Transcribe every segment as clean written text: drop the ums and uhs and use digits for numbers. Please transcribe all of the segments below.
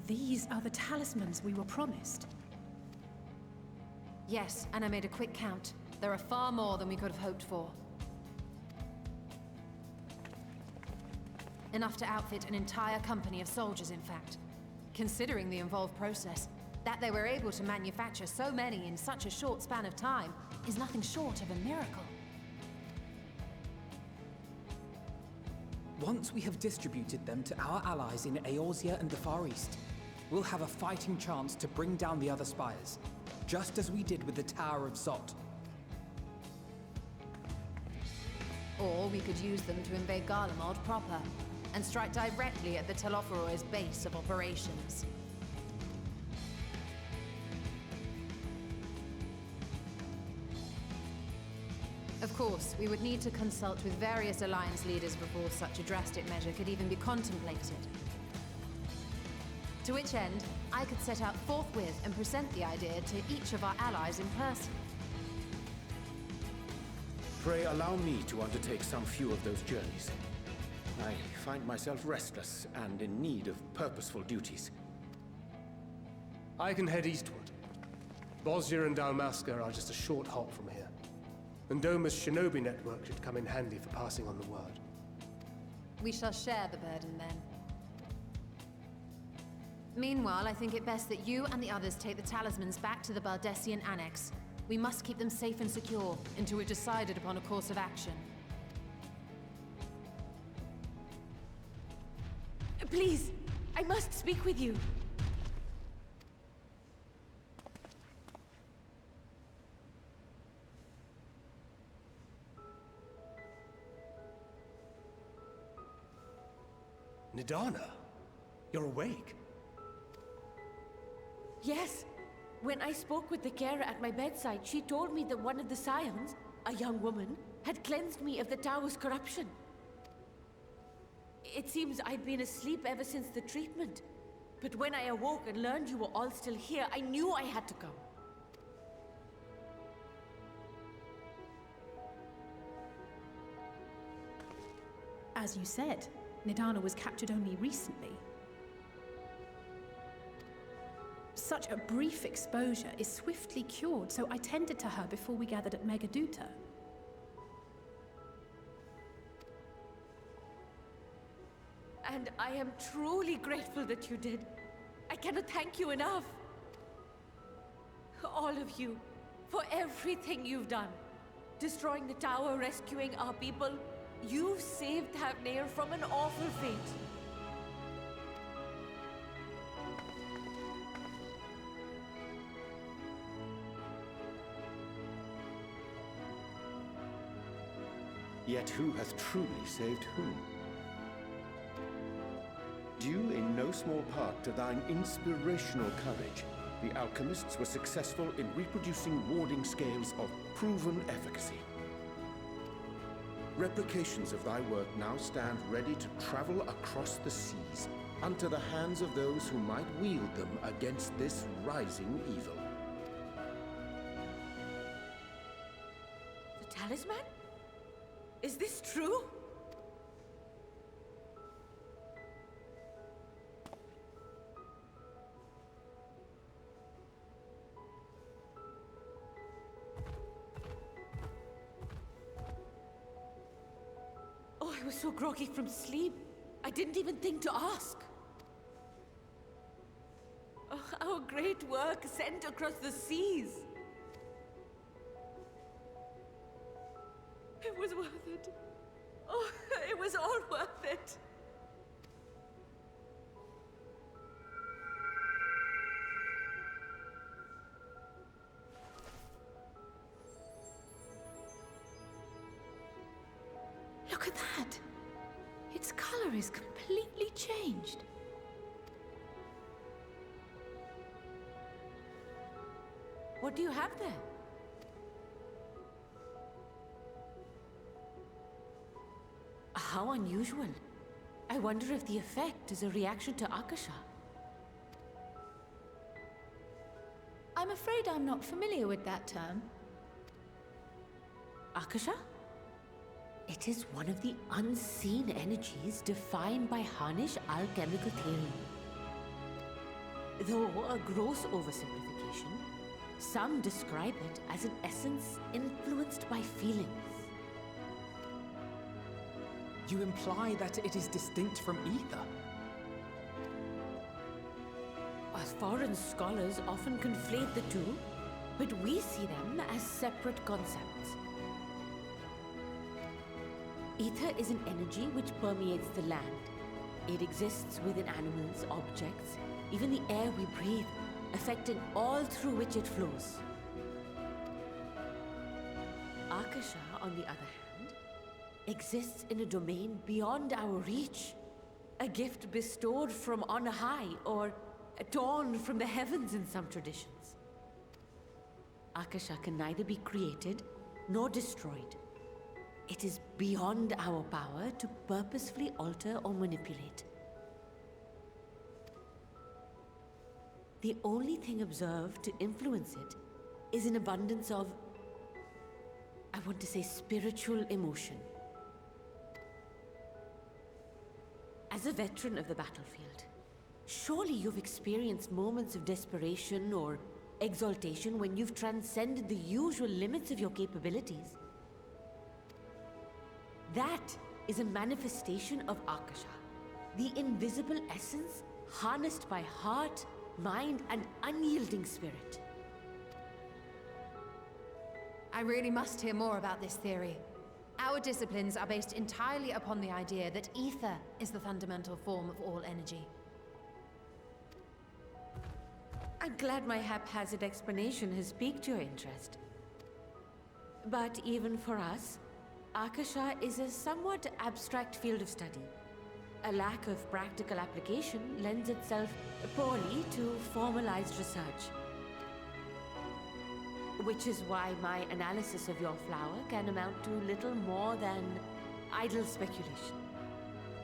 These are the talismans we were promised. Yes, and I made a quick count. There are far more than we could have hoped for. Enough to outfit an entire company of soldiers, in fact. Considering the involved process, that they were able to manufacture so many in such a short span of time is nothing short of a miracle. Once we have distributed them to our allies in Eorzea and the Far East, we'll have a fighting chance to bring down the other spires, just as we did with the Tower of Zot. Or we could use them to invade Garlemald proper, and strike directly at the Telophoroid's base of operations. Of course, we would need to consult with various Alliance leaders before such a drastic measure could even be contemplated. To which end, I could set out forthwith and present the idea to each of our allies in person. Pray allow me to undertake some few of those journeys. I find myself restless and in need of purposeful duties. I can head eastward. Bosnia and Dalmasca are just a short hop from here. And Doma's shinobi network should come in handy for passing on the word. We shall share the burden then. Meanwhile, I think it best that you and the others take the talismans back to the Baldessian Annex. We must keep them safe and secure until we've decided upon a course of action. Please, I must speak with you. Nidana, you're awake. Yes. When I spoke with the carer at my bedside, she told me that one of the scions, a young woman, had cleansed me of the tower's corruption. It seems I'd been asleep ever since the treatment. But when I awoke and learned you were all still here, I knew I had to come. As you said, Nidana was captured only recently. Such a brief exposure is swiftly cured, so I tended to her before we gathered at Megaduta. And I am truly grateful that you did. I cannot thank you enough. All of you, for everything you've done. Destroying the tower, rescuing our people. You've saved Thavnair from an awful fate. Yet who hath truly saved whom? Due in no small part to thine inspirational courage, the alchemists were successful in reproducing warding scales of proven efficacy. Replications of thy work now stand ready to travel across the seas, unto the hands of those who might wield them against this rising evil. The talisman? Is this true? Oh, I was so groggy from sleep. I didn't even think to ask. Oh, our great work sent across the seas. It was worth it. Oh, it was all worth it. Look at that! Its color is completely changed. What do you have there? How unusual. I wonder if the effect is a reaction to Akasha. I'm afraid I'm not familiar with that term. Akasha? It is one of the unseen energies defined by Harnish alchemical theory. Though a gross oversimplification, some describe it as an essence influenced by feelings. You imply that it is distinct from ether? As foreign scholars often conflate the two, but we see them as separate concepts. Ether is an energy which permeates the land. It exists within animals, objects, even the air we breathe, affecting all through which it flows. Akasha, on the other hand, exists in a domain beyond our reach. A gift bestowed from on high, or torn from the heavens in some traditions. Akasha can neither be created nor destroyed. It is beyond our power to purposefully alter or manipulate. The only thing observed to influence it is an abundance of, I want to say, spiritual emotion. As a veteran of the battlefield, surely you've experienced moments of desperation or exaltation when you've transcended the usual limits of your capabilities. That is a manifestation of Akasha, the invisible essence harnessed by heart, mind, and unyielding spirit. I really must hear more about this theory. Our disciplines are based entirely upon the idea that ether is the fundamental form of all energy. I'm glad my haphazard explanation has piqued your interest. But even for us, Akasha is a somewhat abstract field of study. A lack of practical application lends itself poorly to formalized research. Which is why my analysis of your flower can amount to little more than idle speculation.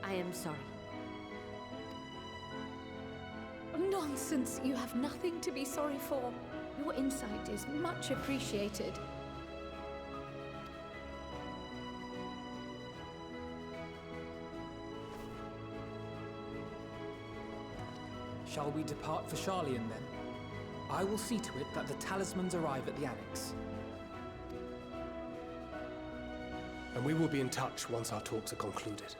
I am sorry. Nonsense! You have nothing to be sorry for. Your insight is much appreciated. Shall we depart for Sharlayan then? I will see to it that the talismans arrive at the Annex. And we will be in touch once our talks are concluded.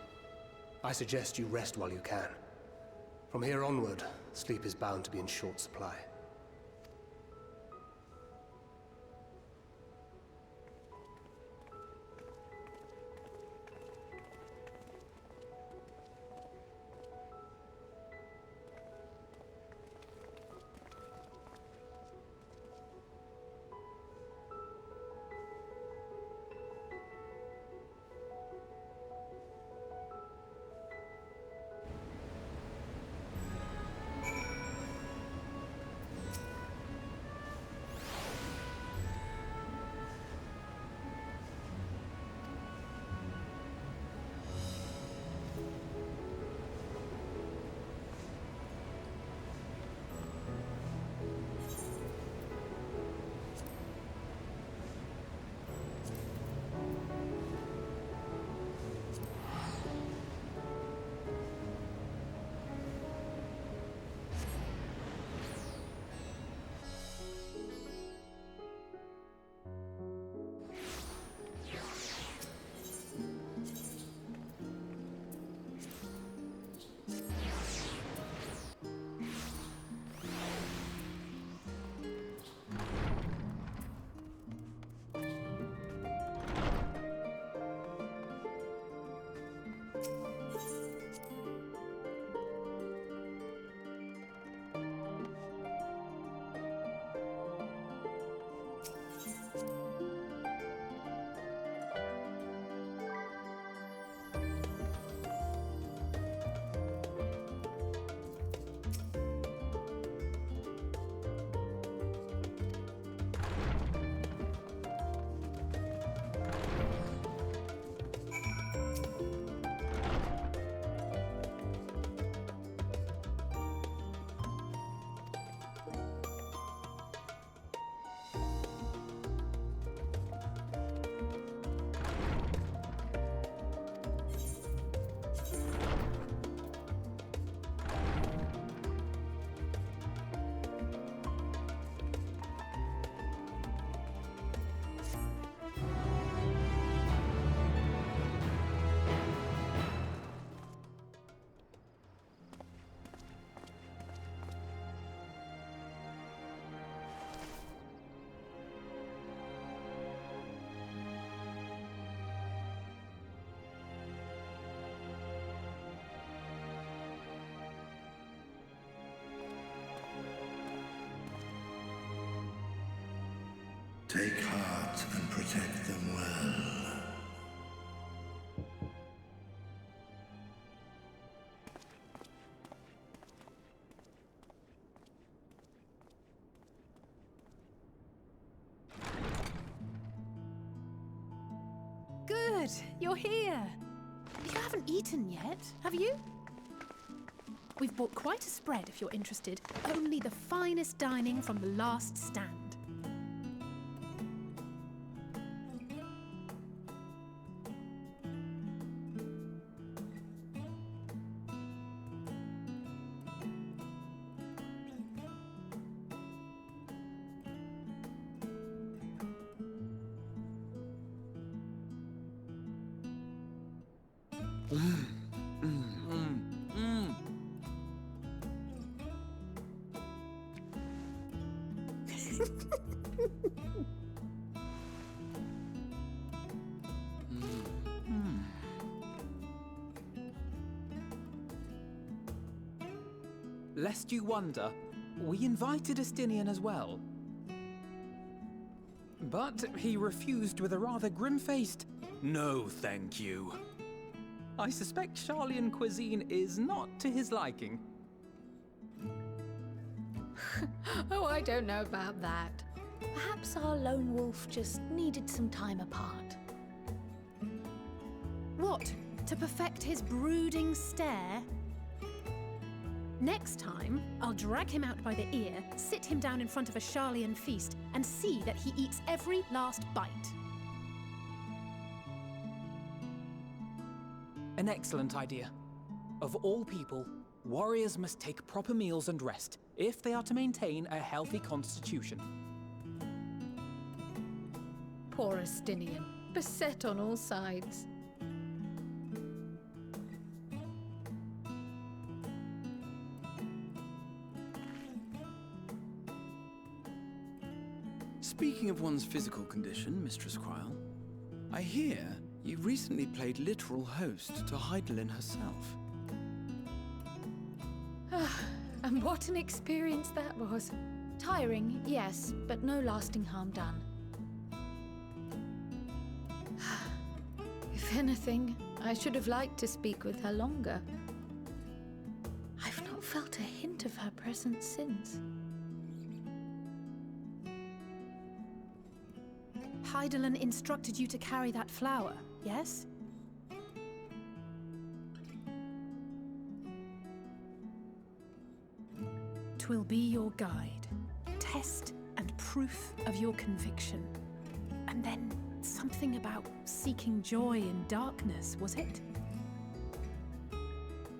I suggest you rest while you can. From here onward, sleep is bound to be in short supply. Take heart and protect them well. Good, you're here. You haven't eaten yet, have you? We've bought quite a spread if you're interested. Only the finest dining from the last stand. Lest you wonder, we invited Estinian as well. But he refused with a rather grim-faced, "No, thank you." I suspect Sharlayan cuisine is not to his liking. Oh, I don't know about that. Perhaps our lone wolf just needed some time apart. What? To perfect his brooding stare? Next time, I'll drag him out by the ear, sit him down in front of a Sharlayan feast, and see that he eats every last bite. An excellent idea. Of all people, warriors must take proper meals and rest if they are to maintain a healthy constitution. Poor Estinian, beset on all sides. Speaking of one's physical condition, Mistress Krile, I hear you recently played literal host to Hydaelyn herself. And what an experience that was. Tiring, yes, but no lasting harm done. If anything, I should have liked to speak with her longer. I've not felt a hint of her presence since. Hydaelyn instructed you to carry that flower, yes? 'Twill be your guide, test and proof of your conviction. And then something about seeking joy in darkness, was it?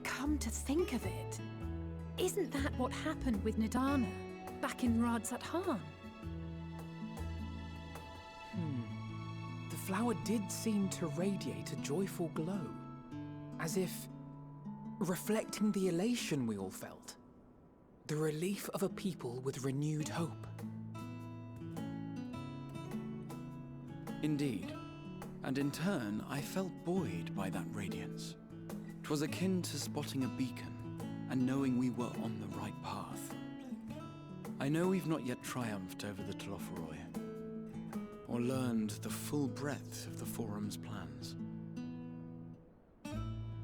Come to think of it, isn't that what happened with Nidana back in Radzat-Han? The flower did seem to radiate a joyful glow, as if reflecting the elation we all felt. The relief of a people with renewed hope. Indeed. And in turn, I felt buoyed by that radiance. 'Twas akin to spotting a beacon and knowing we were on the right path. I know we've not yet triumphed over the Telophoroi, or learned the full breadth of the Forum's plans.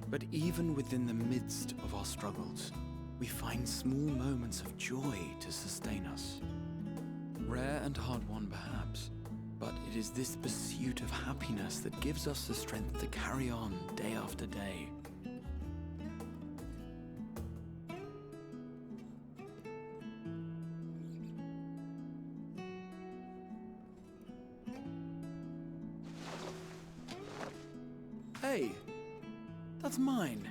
But even within the midst of our struggles, we find small moments of joy to sustain us. Rare and hard-won, perhaps, but it is this pursuit of happiness that gives us the strength to carry on day after day. Hey, that's mine.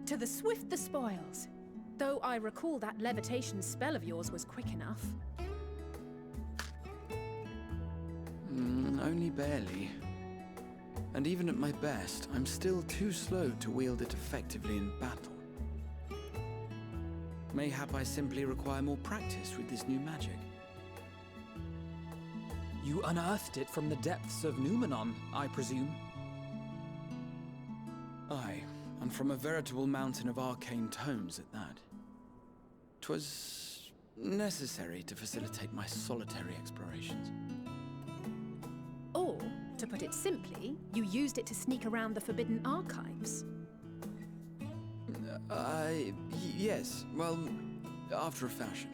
To the swift the spoils. Though I recall that levitation spell of yours was quick enough. Only barely. And even at my best, I'm still too slow to wield it effectively in battle. Mayhap I simply require more practice with this new magic. You unearthed it from the depths of Numenor, I presume? Aye, and from a veritable mountain of arcane tomes at that. 'Twas necessary to facilitate my solitary explorations. To put it simply, you used it to sneak around the Forbidden Archives. Yes. Well, after a fashion.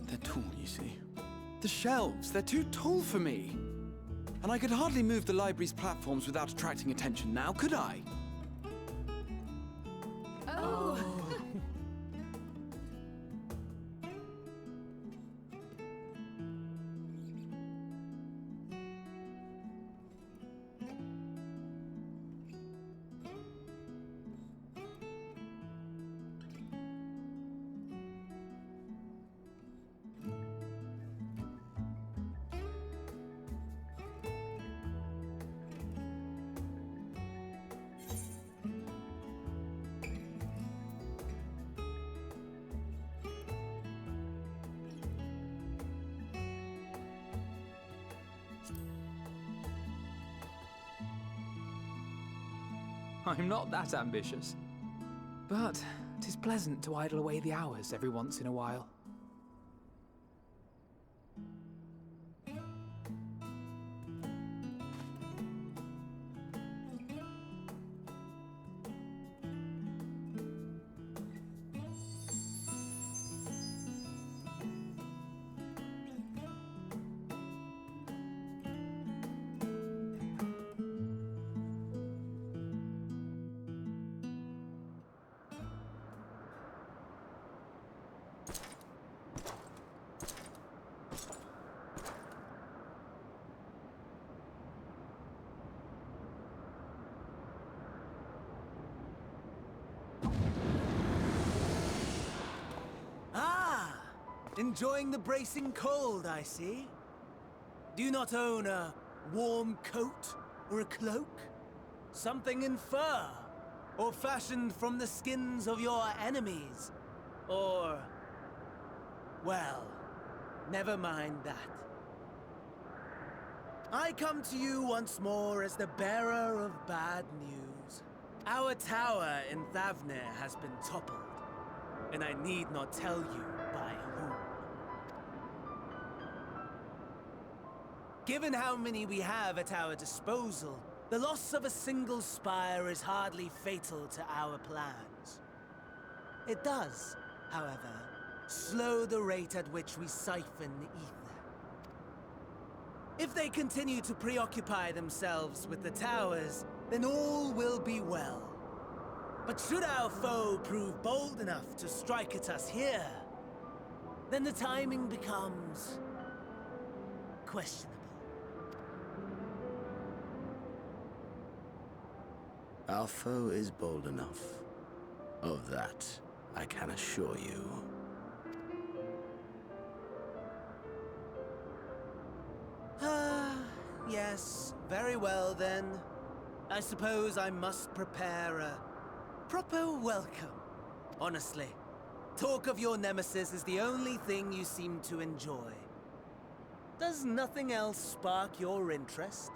They're tall, you see. The shelves, they're too tall for me. And I could hardly move the library's platforms without attracting attention now, could I? Oh! I'm not that ambitious. But 'tis pleasant to idle away the hours every once in a while. Enjoying the bracing cold, I see. Do you not own a warm coat or a cloak? Something in fur? Or fashioned from the skins of your enemies? Or... well, never mind that. I come to you once more as the bearer of bad news. Our tower in Thavnir has been toppled, and I need not tell you by whom. Given how many we have at our disposal, the loss of a single spire is hardly fatal to our plans. It does, however, slow the rate at which we siphon ether. If they continue to preoccupy themselves with the towers, then all will be well. But should our foe prove bold enough to strike at us here, then the timing becomes questionable. Our foe is bold enough. Of that, I can assure you. Yes, very well then. I suppose I must prepare a proper welcome. Honestly, talk of your nemesis is the only thing you seem to enjoy. Does nothing else spark your interest?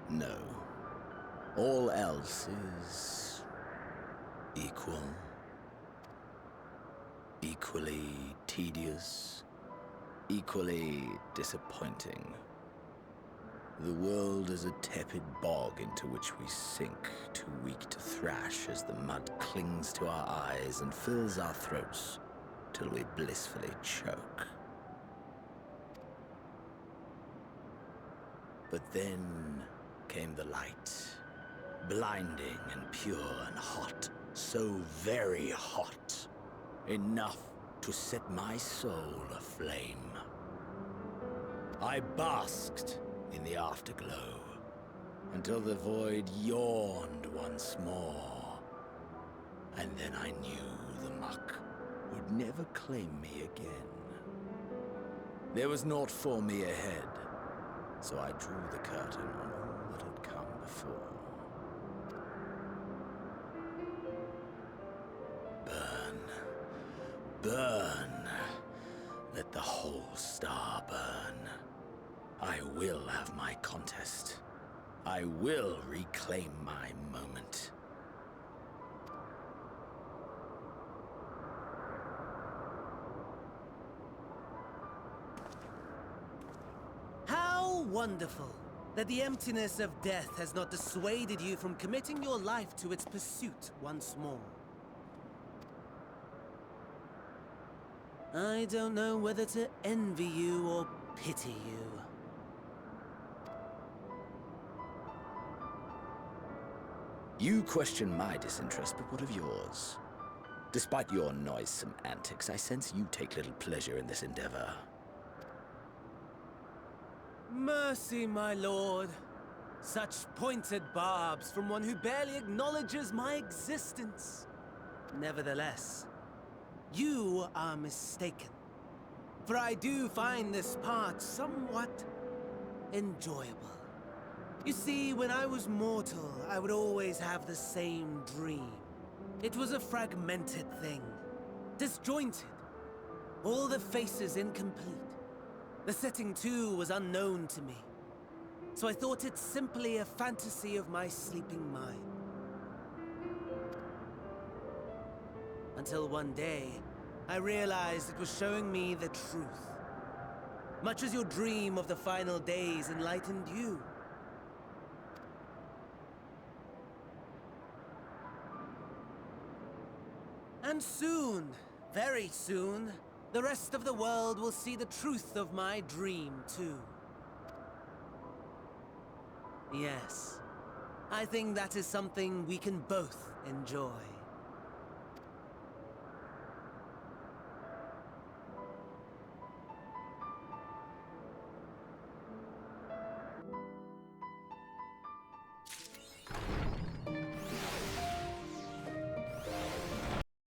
No. All else is... equal. Equally tedious. Equally disappointing. The world is a tepid bog into which we sink, too weak to thrash as the mud clings to our eyes and fills our throats till we blissfully choke. But then came the light, blinding and pure and hot, so very hot, enough to set my soul aflame. I basked in the afterglow until the void yawned once more, and then I knew the muck would never claim me again. There was naught for me ahead, so I drew the curtain on all that had come before. Burn, burn, let the whole star burn. I will have my contest. I will reclaim my moment. How wonderful that the emptiness of death has not dissuaded you from committing your life to its pursuit once more. I don't know whether to envy you or pity you. You question my disinterest, but what of yours? Despite your noisome antics, I sense you take little pleasure in this endeavor. Mercy, my lord. Such pointed barbs from one who barely acknowledges my existence. Nevertheless, you are mistaken. For I do find this part somewhat enjoyable. You see, when I was mortal, I would always have the same dream. It was a fragmented thing, disjointed, all the faces incomplete. The setting, too, was unknown to me. So I thought it simply a fantasy of my sleeping mind. Until one day, I realized it was showing me the truth. Much as your dream of the final days enlightened you. And soon, very soon, the rest of the world will see the truth of my dream, too. Yes, I think that is something we can both enjoy.